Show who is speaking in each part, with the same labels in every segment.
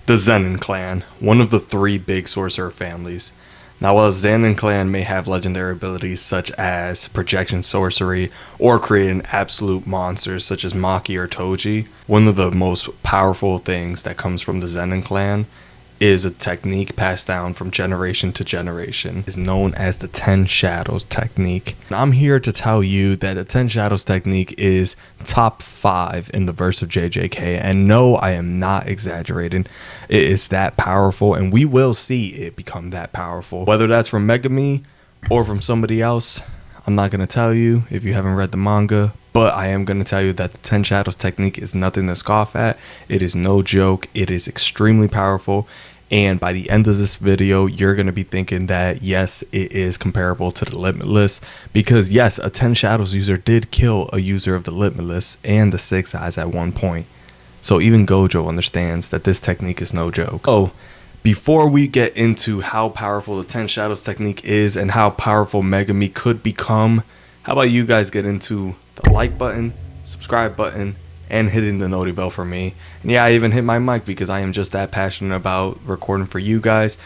Speaker 1: The Zenin clan, one of the three big sorcerer families. Now, while the Zenin clan may have legendary abilities such as projection sorcery or creating absolute monsters such as Maki or Toji, one of the most powerful things that comes from the Zenin clan is a technique passed down from generation to generation. It's known as the 10 Shadows technique. And I'm here to tell you that the 10 Shadows technique is top 5 in the verse of JJK. And no, I am not exaggerating. It is that powerful, and we will see it become that powerful. Whether that's from Megami or from somebody else, I'm not going to tell you if you haven't read the manga. But I am going to tell you that the 10 Shadows technique is nothing to scoff at. It is no joke. It is extremely powerful. And by the end of this video, you're going to be thinking that, yes, it is comparable to the Limitless. Because, yes, a 10 Shadows user did kill a user of the Limitless and the 6 Eyes at one point. So even Gojo understands that this technique is no joke. So before we get into how powerful the 10 Shadows technique is and how powerful Megami could become, how about you guys get into the like button, subscribe button, and hitting the noti bell for me. And yeah, I even hit my mic because I am just that passionate about recording for you guys.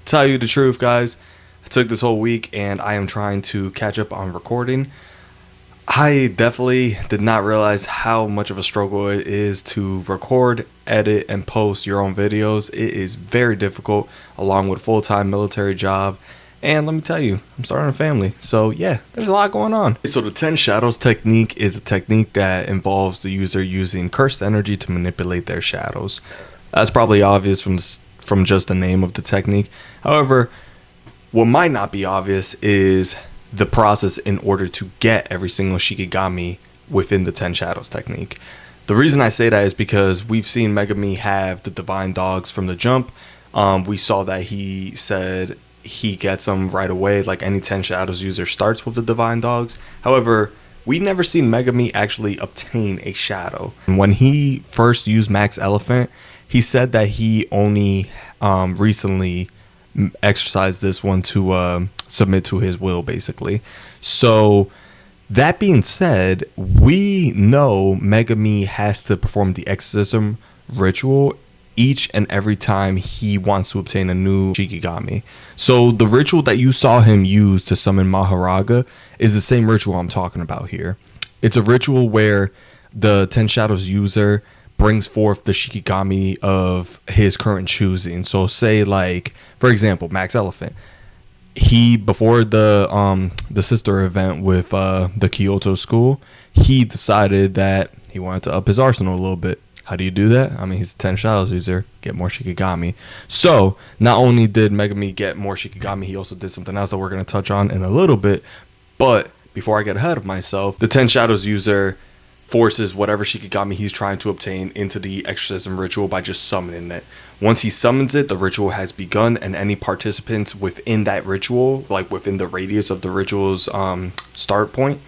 Speaker 1: Tell you the truth, guys, I took this whole week and I am trying to catch up on recording. I definitely did not realize how much of a struggle it is to record, edit, and post your own videos. It is very difficult, along with a full-time military job. And let me tell you, I'm starting a family. So yeah, there's a lot going on. So the 10 Shadows technique is a technique that involves the user using cursed energy to manipulate their shadows. That's probably obvious from just the name of the technique. However, what might not be obvious is the process in order to get every single Shikigami within the 10 Shadows technique. The reason I say that is because we've seen Megami have the Divine Dogs from the jump. We saw that he said he gets them right away, like any 10 Shadows user starts with the Divine Dogs. However, we never seen Megami actually obtain a shadow. And when he first used Max Elephant, he said that he only recently exercised this one to submit to his will, basically. So that being said, we know Megami has to perform the exorcism ritual each and every time he wants to obtain a new Shikigami. So the ritual that you saw him use to summon Maharaga is the same ritual I'm talking about here. It's a ritual where the 10 Shadows user brings forth the Shikigami of his current choosing. So say, like, for example, Max Elephant. He, before the sister event with the Kyoto school, he decided that he wanted to up his arsenal a little bit. How do you do that? I mean, he's a 10 Shadows user, get more Shikigami. So, not only did Megami get more Shikigami, he also did something else that we're going to touch on in a little bit. But, before I get ahead of myself, the 10 Shadows user forces whatever Shikigami he's trying to obtain into the exorcism ritual by just summoning it. Once he summons it, the ritual has begun, and any participants within that ritual, like within the radius of the ritual's start point,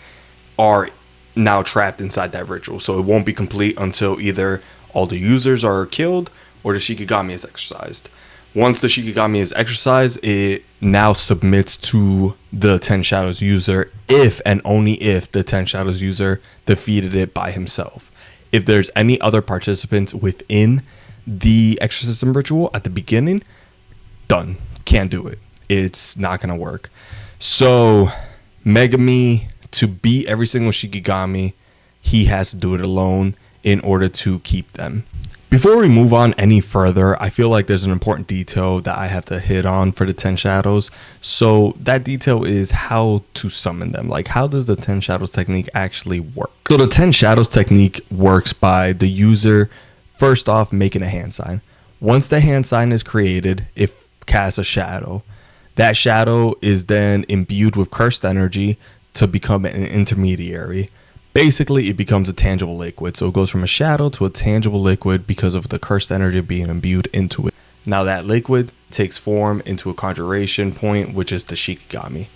Speaker 1: are now trapped inside that ritual. So it won't be complete until either all the users are killed or the Shikigami is exercised. Once the Shikigami is exercised, it now submits to the 10 Shadows user if and only if the 10 Shadows user defeated it by himself. If there's any other participants within the exorcism ritual at the beginning, done. Can't do it. It's not going to work. So Megami, to beat every single Shikigami, he has to do it alone in order to keep them. Before we move on any further, I feel like there's an important detail that I have to hit on for the 10 Shadows. So that detail is how to summon them. Like, how does the 10 Shadows technique actually work? So the 10 Shadows technique works by the user first off making a hand sign. Once the hand sign is created, it casts a shadow. That shadow is then imbued with cursed energy to become an intermediary. Basically, it becomes a tangible liquid. So it goes from a shadow to a tangible liquid because of the cursed energy being imbued into it. Now that liquid takes form into a conjuration point, which is the Shikigami.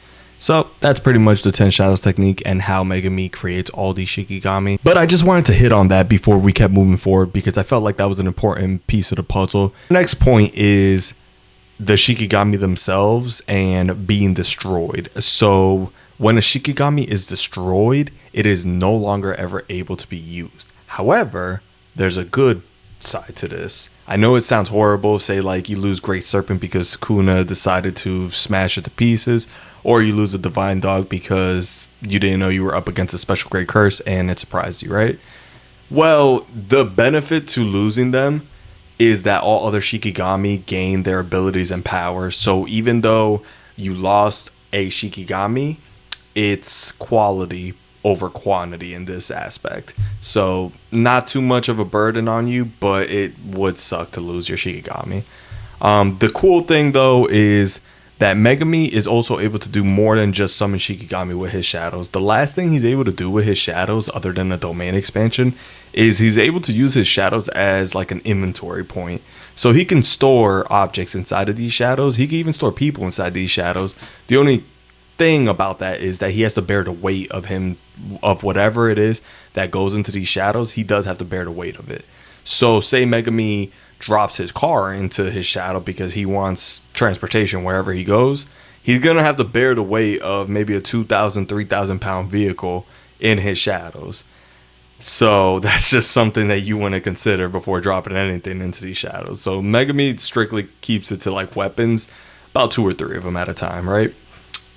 Speaker 1: So that's pretty much the 10 Shadows technique and how Megami creates all these Shikigami. But I just wanted to hit on that before we kept moving forward because I felt like that was an important piece of the puzzle. The next point is the Shikigami themselves and being destroyed. So when a Shikigami is destroyed, it is no longer ever able to be used. However, there's a good side to this. I know it sounds horrible, say like you lose Great Serpent because Sukuna decided to smash it to pieces, or you lose a Divine Dog because you didn't know you were up against a special Great Curse and it surprised you, right? Well, the benefit to losing them is that all other Shikigami gain their abilities and powers. So even though you lost a Shikigami, it's quality over quantity in this aspect. So not too much of a burden on you, but it would suck to lose your Shikigami. The cool thing though is that Megami is also able to do more than just summon Shikigami with his shadows. The last thing he's able to do with his shadows, other than the domain expansion, is he's able to use his shadows as like an inventory point. So he can store objects inside of these shadows. He can even store people inside these shadows. The only thing about that is that he has to bear the weight of whatever it is that goes into these shadows. He does have to bear the weight of it. So say Megami drops his car into his shadow because he wants transportation wherever he goes, he's gonna have to bear the weight of maybe a 2,000, 3,000 pound vehicle in his shadows. So that's just something that you want to consider before dropping anything into these shadows. So Megami strictly keeps it to like weapons, about 2 or 3 of them at a time, right?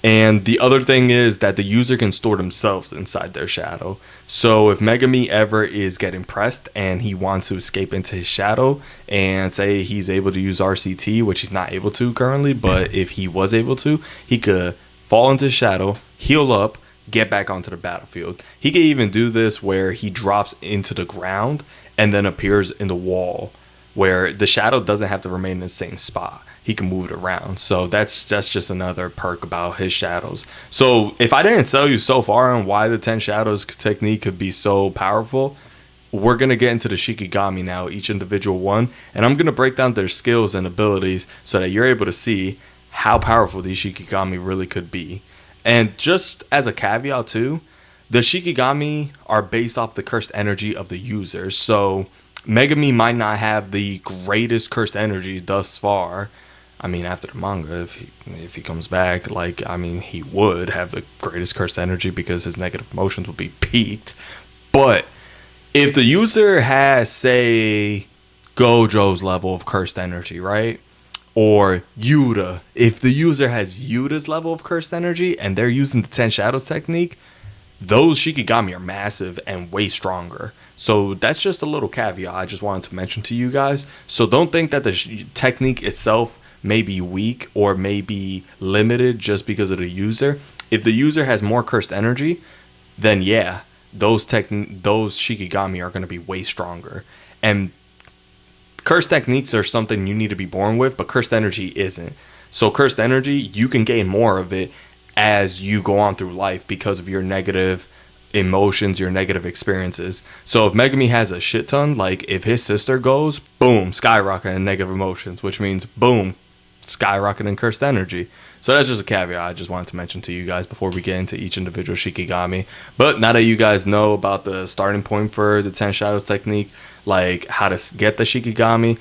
Speaker 1: And the other thing is that the user can store themselves inside their shadow. So if Megami ever is getting pressed and he wants to escape into his shadow, and say he's able to use RCT, which he's not able to currently, but if he was able to, he could fall into his shadow, heal up, get back onto the battlefield. He can even do this where he drops into the ground and then appears in the wall, where the shadow doesn't have to remain in the same spot. He can move it around. So that's just another perk about his shadows. So if I didn't sell you so far on why the 10 shadows technique could be so powerful, we're going to get into the Shikigami now, each individual one, and I'm going to break down their skills and abilities so that you're able to see how powerful these Shikigami really could be. And just as a caveat too, the Shikigami are based off the cursed energy of the user. So Megami might not have the greatest cursed energy thus far. I mean, after the manga, if he comes back, like, I mean, he would have the greatest cursed energy because his negative emotions would be peaked. But if the user has, say, Gojo's level of cursed energy, right? Or Yuta, if the user has Yuta's level of cursed energy and they're using the 10 Shadows technique, those Shikigami are massive and way stronger. So that's just a little caveat I just wanted to mention to you guys. So don't think that the technique itself may be weak or may be limited just because of the user. If the user has more cursed energy, then yeah, those Shikigami are going to be way stronger. And cursed techniques are something you need to be born with, but cursed energy isn't. So cursed energy, you can gain more of it as you go on through life because of your negative emotions, your negative experiences. So if Megami has a shit ton, like if his sister goes, boom, skyrocket in negative emotions, which means boom, skyrocket in cursed energy. So that's just a caveat I just wanted to mention to you guys before we get into each individual Shikigami. But now that you guys know about the starting point for the 10 Shadows technique, like how to get the Shikigami,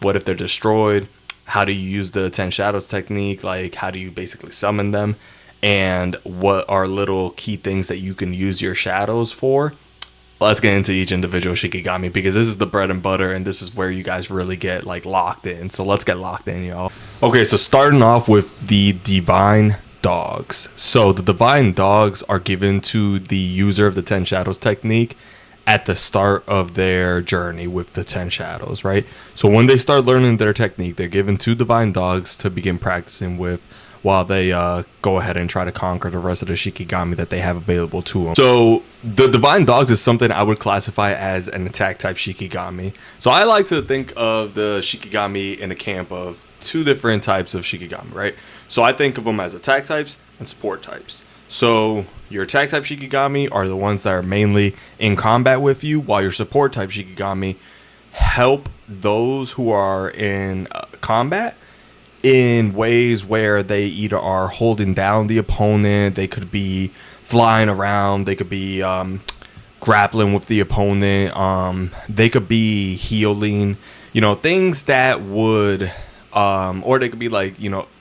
Speaker 1: what if they're destroyed, how do you use the 10 Shadows technique, like how do you basically summon them, and what are little key things that you can use your shadows for, let's get into each individual Shikigami, because this is the bread and butter and this is where you guys really get like locked in. So let's get locked in, y'all. Okay, so starting off with the Divine Dogs. So the Divine Dogs are given to the user of the 10 Shadows technique at the start of their journey with the 10 Shadows, right? So when they start learning their technique, they're given 2 Divine Dogs to begin practicing with while they go ahead and try to conquer the rest of the Shikigami that they have available to them. So the Divine Dogs is something I would classify as an attack type Shikigami. So I like to think of the Shikigami in a camp of 2 different types of Shikigami, right? So I think of them as attack types and support types. So your attack type Shikigami are the ones that are mainly in combat with you, while your support type Shikigami help those who are in combat in ways where they either are holding down the opponent, they could be flying around, they could be grappling with the opponent, they could be healing, things that would, or they could be like,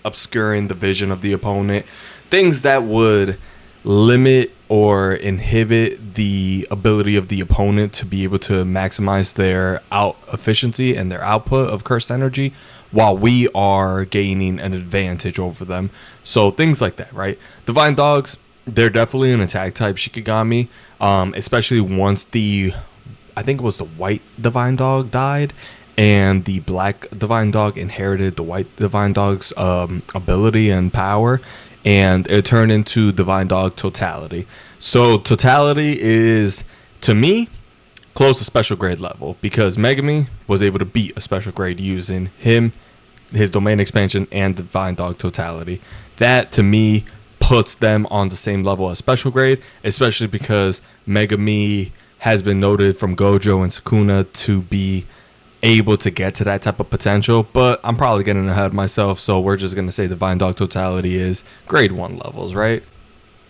Speaker 1: obscuring the vision of the opponent, things that would limit or inhibit the ability of the opponent to be able to maximize their out efficiency and their output of cursed energy while we are gaining an advantage over them. So things like that, right? Divine Dogs, they're definitely an attack type Shikigami, especially once I think it was the white Divine Dog died and the black Divine Dog inherited the white Divine Dog's ability and power, and it turned into Divine Dog Totality. So Totality is, to me, close to special grade level because Megumi was able to beat a special grade using his domain expansion, and Divine Dog Totality. That, to me, puts them on the same level as special grade, especially because Megumi has been noted from Gojo and Sukuna to be able to get to that type of potential, but I'm probably getting ahead of myself, so we're just going to say Divine Dog Totality is grade 1 levels, right?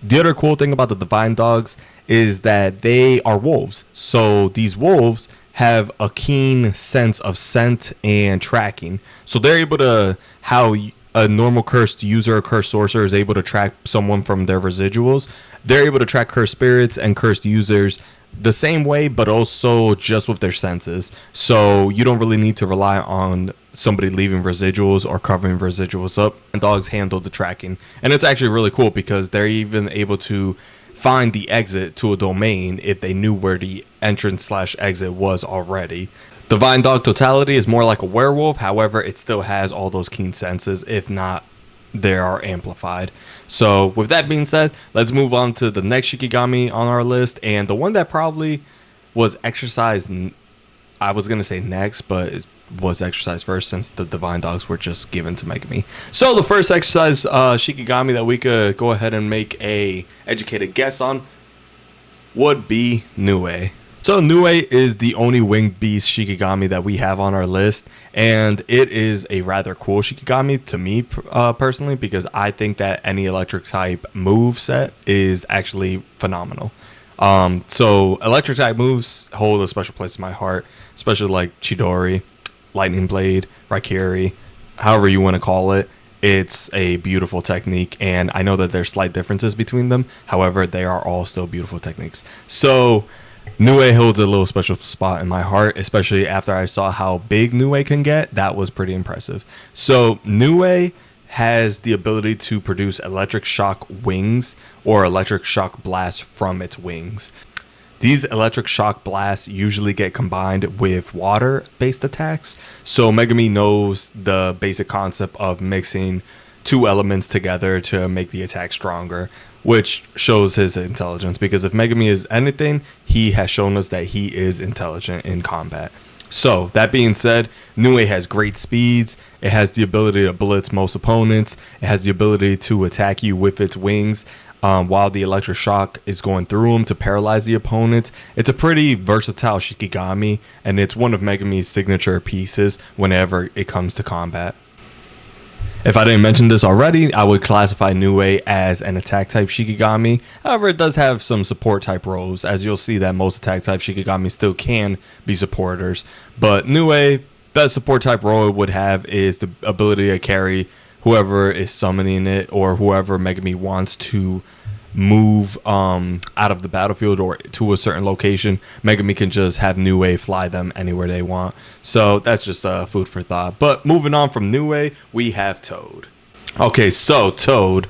Speaker 1: The other cool thing about the Divine Dogs is that they are wolves. So these wolves have a keen sense of scent and tracking. So they're able to, how a normal cursed user or cursed sorcerer is able to track someone from their residuals, they're able to track cursed spirits and cursed users the same way, but also just with their senses. So you don't really need to rely on somebody leaving residuals or covering residuals up. And dogs handle the tracking. And it's actually really cool because they're even able to find the exit to a domain if they knew where the entrance / exit was already. Divine Dog Totality is more like a werewolf. However, it still has all those keen senses. If not, they are amplified. So with that being said, let's move on to the next Shikigami on our list, and the one that probably was exercised, I was going to say next, but it was exercised first since the Divine Dogs were just given to Megumi. So the first exercise Shikigami that we could go ahead and make a educated guess on would be Nue. So Nue is the only winged beast Shikigami that we have on our list, and it is a rather cool Shikigami to me personally, because I think that any electric type move set is actually phenomenal. So electric type moves hold a special place in my heart, especially like Chidori, Lightning Blade, Raikiri, however you want to call it. It's a beautiful technique, and I know that there's slight differences between them. However, they are all still beautiful techniques. So Nue holds a little special spot in my heart, especially after I saw how big Nue can get. That was pretty impressive. So Nue has the ability to produce electric shock wings or electric shock blasts from its wings. These electric shock blasts usually get combined with water-based attacks. So Megumi knows the basic concept of mixing two elements together to make the attack stronger, which shows his intelligence, because if Megumi is anything, he has shown us that he is intelligent in combat. So that being said, Nue has great speeds. It has the ability to blitz most opponents. It has the ability to attack you with its wings while the electric shock is going through them to paralyze the opponent. It's a pretty versatile Shikigami, and it's one of Megumi's signature pieces whenever it comes to combat. If I didn't mention this already, I would classify Nue as an attack type Shikigami. However, it does have some support type roles, as you'll see that most attack type Shikigami still can be supporters. But Nue, that support type role it would have is the ability to carry whoever is summoning it or whoever Megumi wants to move out of the battlefield or to a certain location. Megumi can just have Nue fly them anywhere they want. So that's just food for thought. But moving on from Nue, we have Toad. Okay, so Toad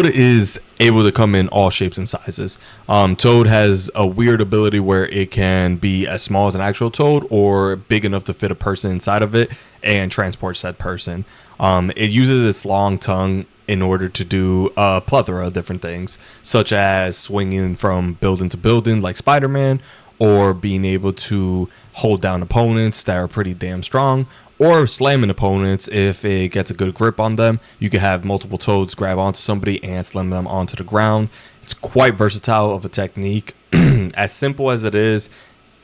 Speaker 1: is able to come in all shapes and sizes. Toad has a weird ability where it can be as small as an actual toad or big enough to fit a person inside of it and transport said person. It uses its long tongue in order to do a plethora of different things, such as swinging from building to building like Spider-Man, or being able to hold down opponents that are pretty damn strong, or slamming opponents if it gets a good grip on them. You can have multiple Toads grab onto somebody and slam them onto the ground. It's quite versatile of a technique. As simple as it is,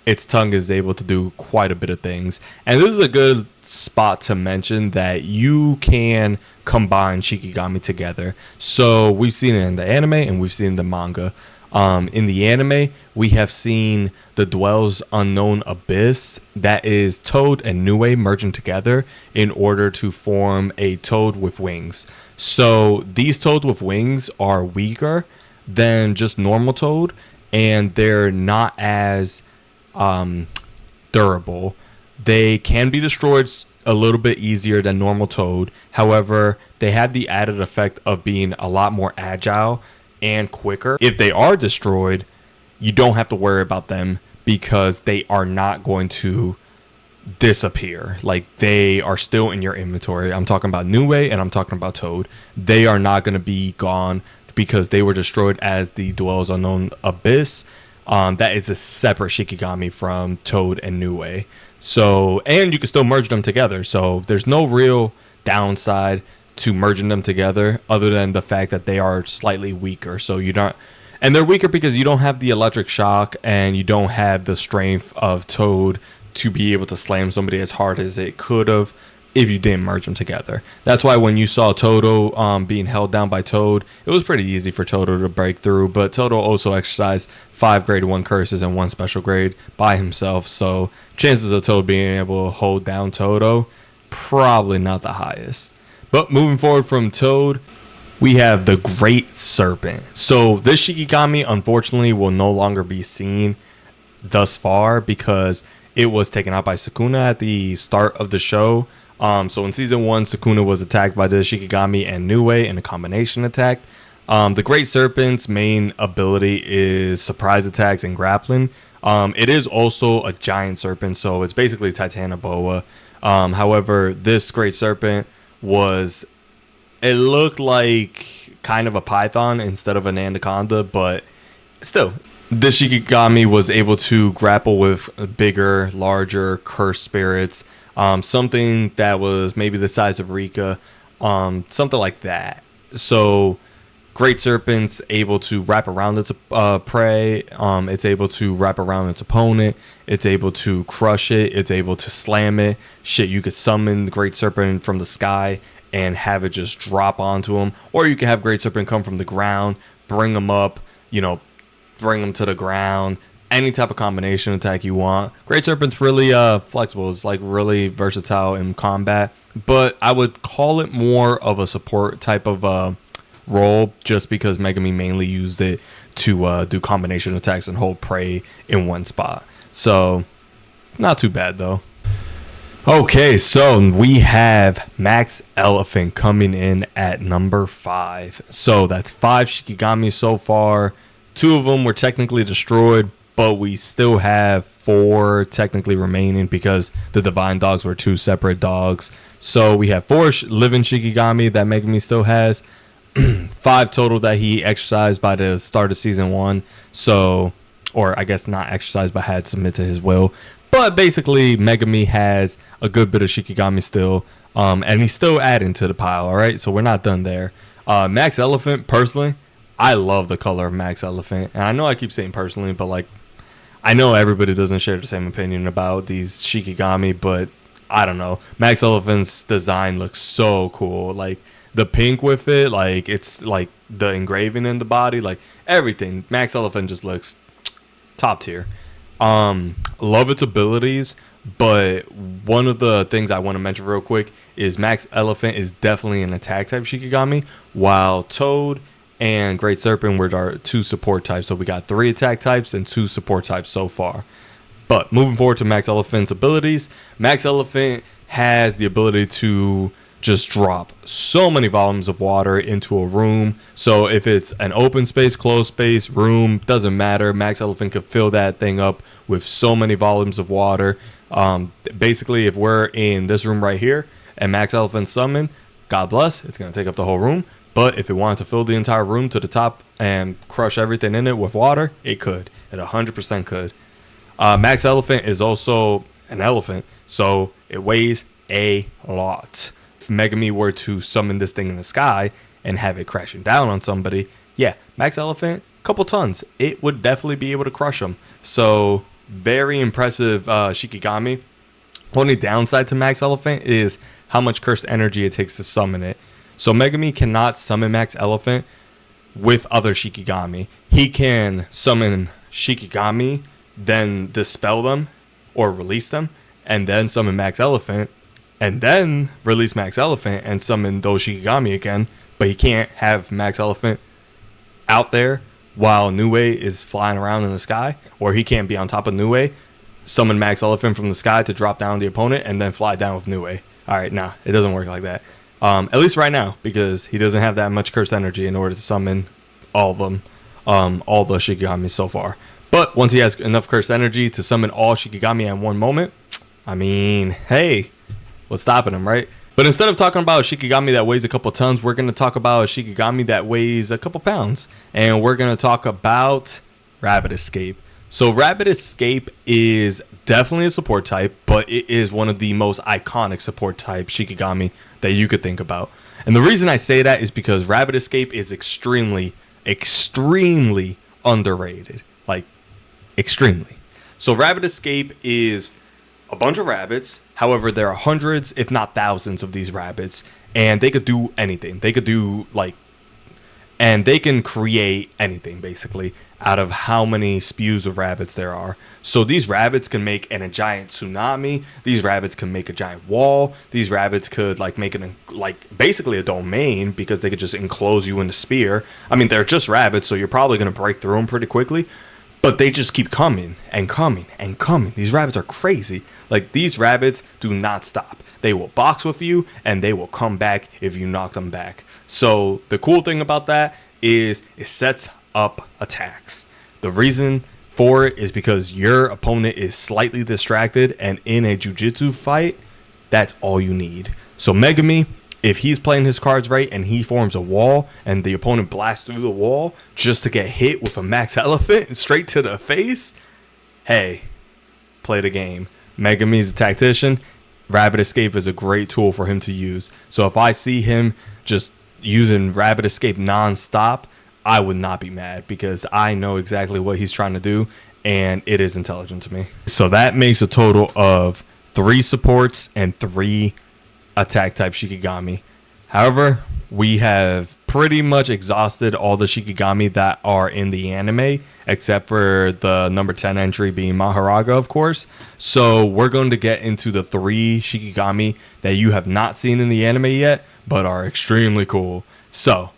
Speaker 1: its tongue is able to do quite a bit of things. And this is a good spot to mention that you can combine Shikigami together. So we've seen it in the anime and we've seen the manga. In the anime, we have seen the Dwell's Unknown Abyss. That is Toad and Nue merging together in order to form a Toad with wings. So these Toads with wings are weaker than just normal Toad, and they're not as durable. They can be destroyed a little bit easier than normal Toad. However, they have the added effect of being a lot more agile and quicker. If they are destroyed, you don't have to worry about them because they are not going to disappear. Like, they are still in your inventory. I'm talking about Nue and I'm talking about Toad. They are not going to be gone because they were destroyed as the Dwellers Unknown Abyss. That is a separate Shikigami from Toad and Nue. So, and you can still merge them together. So there's no real downside to merging them together other than the fact that they are slightly weaker. So you don't, and they're weaker because you don't have the electric shock and you don't have the strength of Toad to be able to slam somebody as hard as it could have if you didn't merge them together. That's why when you saw Todo being held down by Toad, it was pretty easy for Todo to break through, but Todo also exercised 5 grade 1 curses and 1 special grade by himself, so chances of Toad being able to hold down Todo, probably not the highest. But moving forward from Toad, we have the Great Serpent. So this Shikigami, unfortunately, will no longer be seen thus far because it was taken out by Sukuna at the start of the show. So in season 1, Sukuna was attacked by the Shikigami and Nue in a combination attack. The Great Serpent's main ability is surprise attacks and grappling. It is also a giant serpent, so it's basically Titanoboa. However, this Great Serpent it looked like kind of a python instead of an anaconda, but still, this Shikigami was able to grapple with bigger, larger cursed spirits. Something that was maybe the size of Rika, something like that. So Great Serpent's able to wrap around its prey. It's able to wrap around its opponent. It's able to crush it. It's able to slam it. Shit, you could summon the Great Serpent from the sky and have it just drop onto him. Or you can have Great Serpent come from the ground, bring him up, bring him to the ground. Any type of combination attack you want. Great Serpent's really flexible. It's like really versatile in combat. But I would call it more of a support type of role just because Megami mainly used it to do combination attacks and hold prey in one spot. So, not too bad though. Okay, so we have Max Elephant coming in at number 5. So that's 5 Shikigami so far. 2 of them were technically destroyed, but we still have 4 technically remaining because the Divine Dogs were 2 separate dogs. So we have 4 living Shikigami that Megami still has. 5 total that he exercised by the start of season 1. So, or I guess not exercised, but had submit to his will. But basically, Megami has a good bit of Shikigami still. And he's still adding to the pile, alright? So we're not done there. Max Elephant, personally, I love the color of Max Elephant. And I know I keep saying personally, but like, I know everybody doesn't share the same opinion about these Shikigami, but I don't know. Max Elephant's design looks so cool. Like, the pink with it, like, it's like the engraving in the body, like, everything. Max Elephant just looks top tier. Love its abilities, but one of the things I want to mention real quick is Max Elephant is definitely an attack type Shikigami, while Toad and Great Serpent were our 2 support types. So we got 3 attack types and 2 support types so far. But moving forward to Max Elephant's abilities, Max Elephant has the ability to just drop so many volumes of water into a room. So if it's an open space, closed space, room, doesn't matter. Max Elephant could fill that thing up with so many volumes of water. Basically, if we're in this room right here and Max Elephant summon, God bless, it's going to take up the whole room. But if it wanted to fill the entire room to the top and crush everything in it with water, it could. It 100% could. Max Elephant is also an elephant, so it weighs a lot. If Megami were to summon this thing in the sky and have it crashing down on somebody, yeah, Max Elephant, couple tons. It would definitely be able to crush them. So, very impressive Shikigami. Only downside to Max Elephant is how much cursed energy it takes to summon it. So Megami cannot summon Max Elephant with other Shikigami. He can summon Shikigami, then dispel them or release them, and then summon Max Elephant, and then release Max Elephant and summon those Shikigami again. But he can't have Max Elephant out there while Nue is flying around in the sky, or he can't be on top of Nue, summon Max Elephant from the sky to drop down the opponent and then fly down with Nue. All right, nah, it doesn't work like that. At least right now, because he doesn't have that much cursed energy in order to summon all of them, all the Shikigami so far. But once he has enough cursed energy to summon all Shikigami at one moment, I mean, hey, what's stopping him, right? But instead of talking about a Shikigami that weighs a couple tons, we're going to talk about a Shikigami that weighs a couple pounds. And we're going to talk about Rapid Escape. So Rapid Escape is definitely a support type, but it is one of the most iconic support type Shikigami that you could think about. And the reason I say that is because Rapid Escape is extremely underrated. Like, extremely. So Rapid Escape is a bunch of rabbits. However, there are hundreds, if not thousands, of these rabbits, and they could do anything. They could do and they can create anything basically out of how many spews of rabbits there are. So these rabbits can make a giant tsunami. These rabbits can make a giant wall. These rabbits could make basically a domain, because they could just enclose you in a sphere. I mean, they're just rabbits, so you're probably going to break through them pretty quickly. But they just keep coming and coming and coming. These rabbits are crazy. These rabbits do not stop. They will box with you, and they will come back if you knock them back. So the cool thing about that is it sets up attacks. The reason for it is because your opponent is slightly distracted, and in a Jujutsu fight, that's all you need. So Megumi, if he's playing his cards right and he forms a wall and the opponent blasts through the wall just to get hit with a Max Elephant straight to the face, hey, play the game. Megumi's a tactician. Rapid Escape is a great tool for him to use. So if I see him just using Rapid Escape non-stop, I would not be mad, because I know exactly what he's trying to do, and it is intelligent to me. So that makes a total of 3 supports and 3 attack type Shikigami. However, we have pretty much exhausted all the Shikigami that are in the anime, except for the number 10 entry being Mahoraga, of course. So we're going to get into the 3 Shikigami that you have not seen in the anime yet, but are extremely cool. So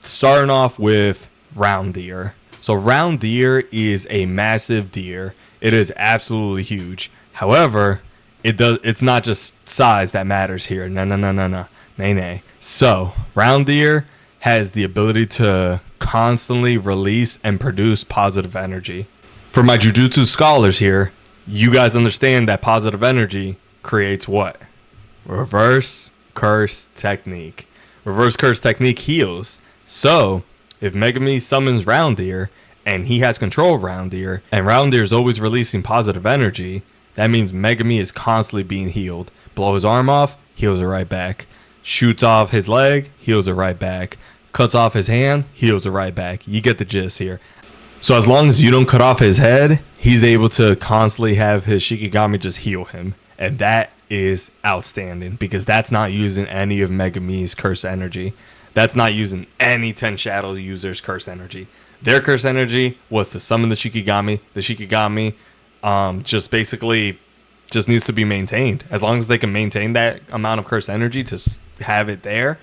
Speaker 1: starting off with Round Deer. So Round Deer is a massive deer. It is absolutely huge. However, it's not just size that matters here. No. Nay. So Round Deer has the ability to constantly release and produce positive energy. For my Jujutsu scholars here, you guys understand that positive energy creates what? Reverse Curse Technique. Reverse Curse Technique heals. So if Megumi summons Round Deer and he has control of Round Deer, and Round Deer is always releasing positive energy, that means Megumi is constantly being healed. Blow his arm off, heals it right back. Shoots off his leg, heals it right back. Cuts off his hand, heals it right back. You get the gist here. So as long as you don't cut off his head, he's able to constantly have his Shikigami just heal him. And that is outstanding, because that's not using any of Megumi's cursed energy. That's not using any 10 Shadow users' cursed energy. Their cursed energy was to summon the Shikigami. The Shikigami just basically just needs to be maintained. As long as they can maintain that amount of cursed energy to have it there,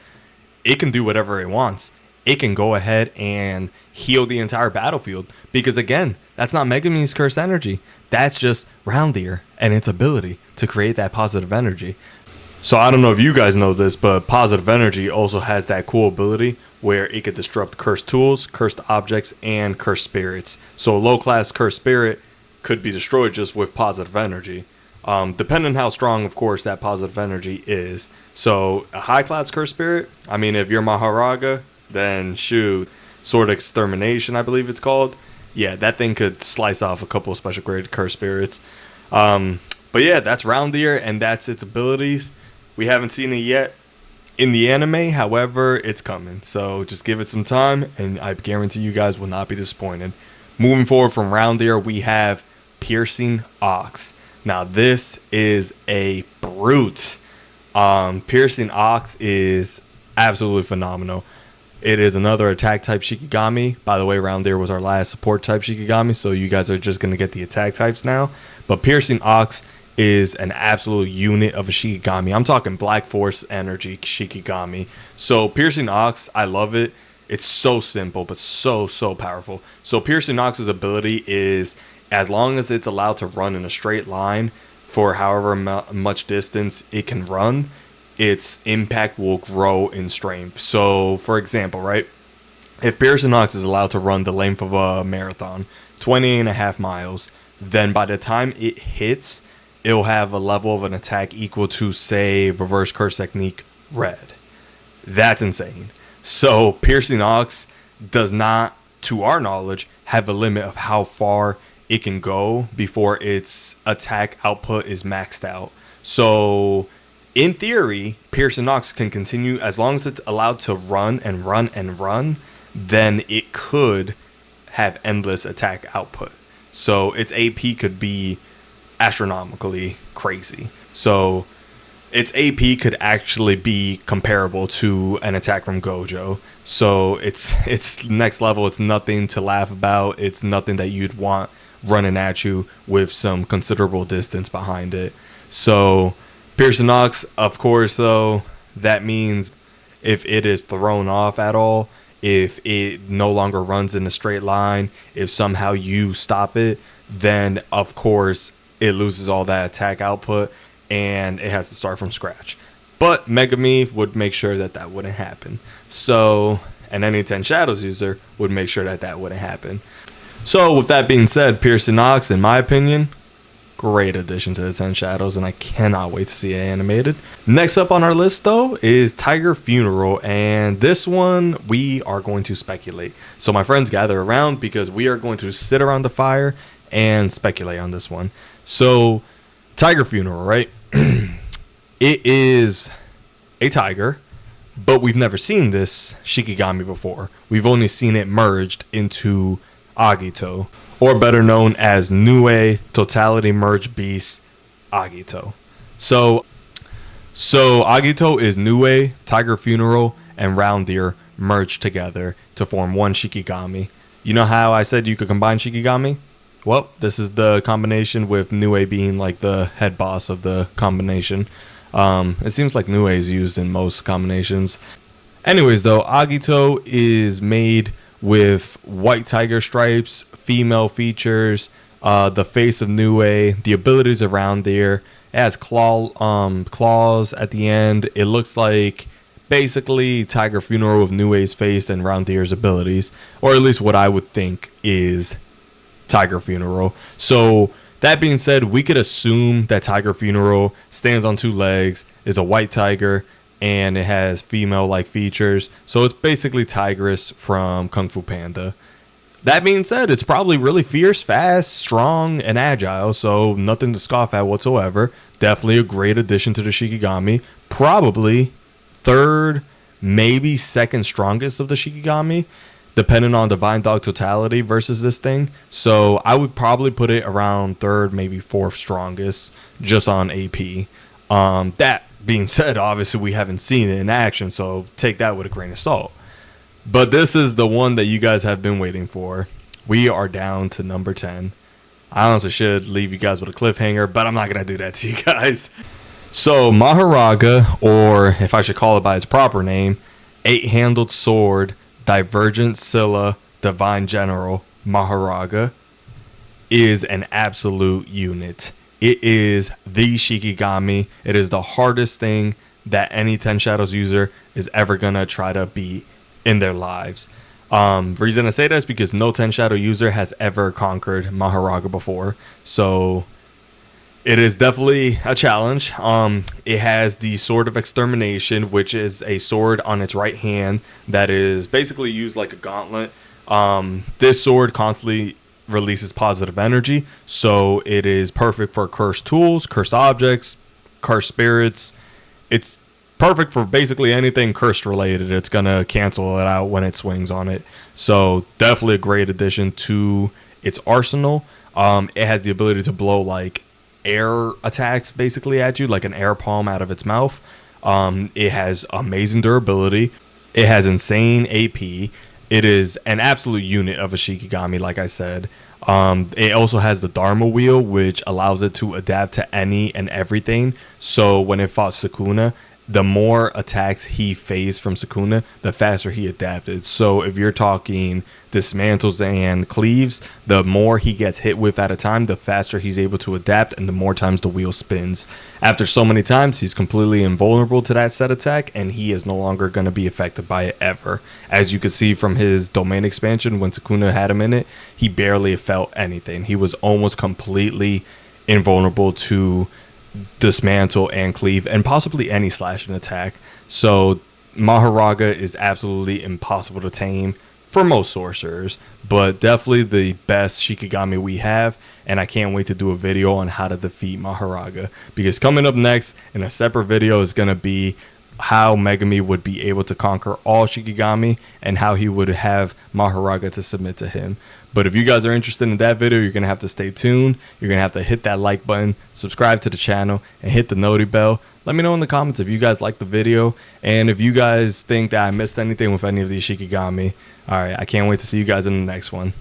Speaker 1: it can do whatever it wants. It can go ahead and heal the entire battlefield, because again, that's not Megumi's cursed energy. That's just Round Deer and its ability to create that positive energy. So I don't know if you guys know this, but positive energy also has that cool ability where it could disrupt cursed tools, cursed objects, and cursed spirits. So a low class cursed spirit could be destroyed just with positive energy. Depending on how strong, of course, that positive energy is. So a high class cursed spirit, I mean, if you're Mahoraga, then shoot, Sword Extermination, I believe it's called. Yeah, that thing could slice off a couple of special grade cursed spirits. But yeah, that's Round Deer, and that's its abilities. We haven't seen it yet in the anime, however, it's coming. So just give it some time, and I guarantee you guys will not be disappointed. Moving forward from Round Deer, we have Piercing Ox. Now this is a brute. Piercing Ox is absolutely phenomenal. It is another attack type Shikigami. By the way, Round Deer was our last support type Shikigami, so you guys are just going to get the attack types now. But Piercing Ox is an absolute unit of a Shikigami. I'm talking Black Force energy Shikigami. So Piercing Ox, I love it. It's so simple, but so powerful. So Piercing Nox's ability is, as long as it's allowed to run in a straight line for however much distance it can run, its impact will grow in strength. So, for example, right? If Piercing Nox is allowed to run the length of a marathon, 20.5 miles, then by the time it hits, it'll have a level of an attack equal to, say, Reverse Curse Technique Red. That's insane. So Piercing Nox does not, to our knowledge, have a limit of how far it can go before its attack output is maxed out. So in theory, Piercing Nox can continue as long as it's allowed to run and run and run, then it could have endless attack output. So its AP could be astronomically crazy. So its AP could actually be comparable to an attack from Gojo. So it's next level. It's nothing to laugh about. It's nothing that you'd want running at you with some considerable distance behind it. So Piercing Nox, of course, though, that means if it is thrown off at all, if it no longer runs in a straight line, if somehow you stop it, then of course it loses all that attack output and it has to start from scratch. But Megami would make sure that that wouldn't happen. So, and any 10 Shadows user would make sure that that wouldn't happen. So with that being said, Piercing Nox, in my opinion, great addition to the 10 Shadows, and I cannot wait to see it animated. Next up on our list, though, is Tiger Funeral, and this one we are going to speculate. So my friends, gather around because we are going to sit around the fire and speculate on this one. So Tiger Funeral, right? It is a tiger, but we've never seen this Shikigami before. We've only seen it merged into Agito, or better known as Nue Totality Merge Beast Agito. So Agito is Nue, Tiger Funeral, and Roundeer merged together to form one Shikigami. You know how I said you could combine Shikigami? Well, this is the combination with Nue being like the head boss of the combination. It seems like Nue is used in most combinations. Anyways, though, Agito is made with white tiger stripes, female features, the face of Nue, the abilities around there. It has claws at the end. It looks like basically Tiger Funeral with Nue's face and Roundeer's abilities, or at least what I would think is Tiger Funeral. So that being said, we could assume that Tiger Funeral stands on two legs, is a white tiger, and it has female-like features. So it's basically Tigress from Kung Fu Panda. That being said, it's probably really fierce, fast, strong, and agile, so nothing to scoff at whatsoever. Definitely a great addition to the Shikigami. Probably third, maybe second strongest of the Shikigami, depending on Divine Dog Totality versus this thing. So I would probably put it around third, maybe fourth strongest, just on AP. That being said, obviously we haven't seen it in action, so take that with a grain of salt. But this is the one that you guys have been waiting for. We are down to number 10. I honestly should leave you guys with a cliffhanger, but I'm not going to do that to you guys. So Mahoraga, or if I should call it by its proper name, Eight-Handled Sword, Divergent Scylla, Divine General, Mahoraga, is an absolute unit. It is the Shikigami. It is the hardest thing that any 10 Shadows user is ever going to try to beat in their lives. Reason I say that is because no 10 Shadow user has ever conquered Mahoraga before. So it is definitely a challenge. It has the Sword of Extermination, which is a sword on its right hand that is basically used like a gauntlet. This sword constantly releases positive energy, so it is perfect for cursed tools, cursed objects, cursed spirits. It's perfect for basically anything cursed related. It's gonna cancel it out when it swings on it. So definitely a great addition to its arsenal. It has the ability to blow like air attacks basically at you, like an air palm out of its mouth. It has amazing durability. It has insane AP. It is an absolute unit of a Shikigami, like I said. It also has the Dharma Wheel, which allows it to adapt to any and everything. So when it fought Sukuna, the more attacks he faced from Sukuna, the faster he adapted. So if you're talking dismantles and cleaves, the more he gets hit with at a time, the faster he's able to adapt and the more times the wheel spins. After so many times, he's completely invulnerable to that set attack and he is no longer going to be affected by it ever. As you can see from his domain expansion, when Sukuna had him in it, he barely felt anything. He was almost completely invulnerable to dismantle and cleave and possibly any slashing attack. So Mahoraga is absolutely impossible to tame for most sorcerers, but definitely the best Shikigami we have, and I can't wait to do a video on how to defeat Mahoraga, because coming up next in a separate video is going to be how Megumi would be able to conquer all Shikigami and how he would have Mahoraga to submit to him. But if you guys are interested in that video, you're going to have to stay tuned. You're going to have to hit that like button, subscribe to the channel, and hit the noti bell. Let me know in the comments if you guys like the video and if you guys think that I missed anything with any of these Shikigami. Alright, I can't wait to see you guys in the next one.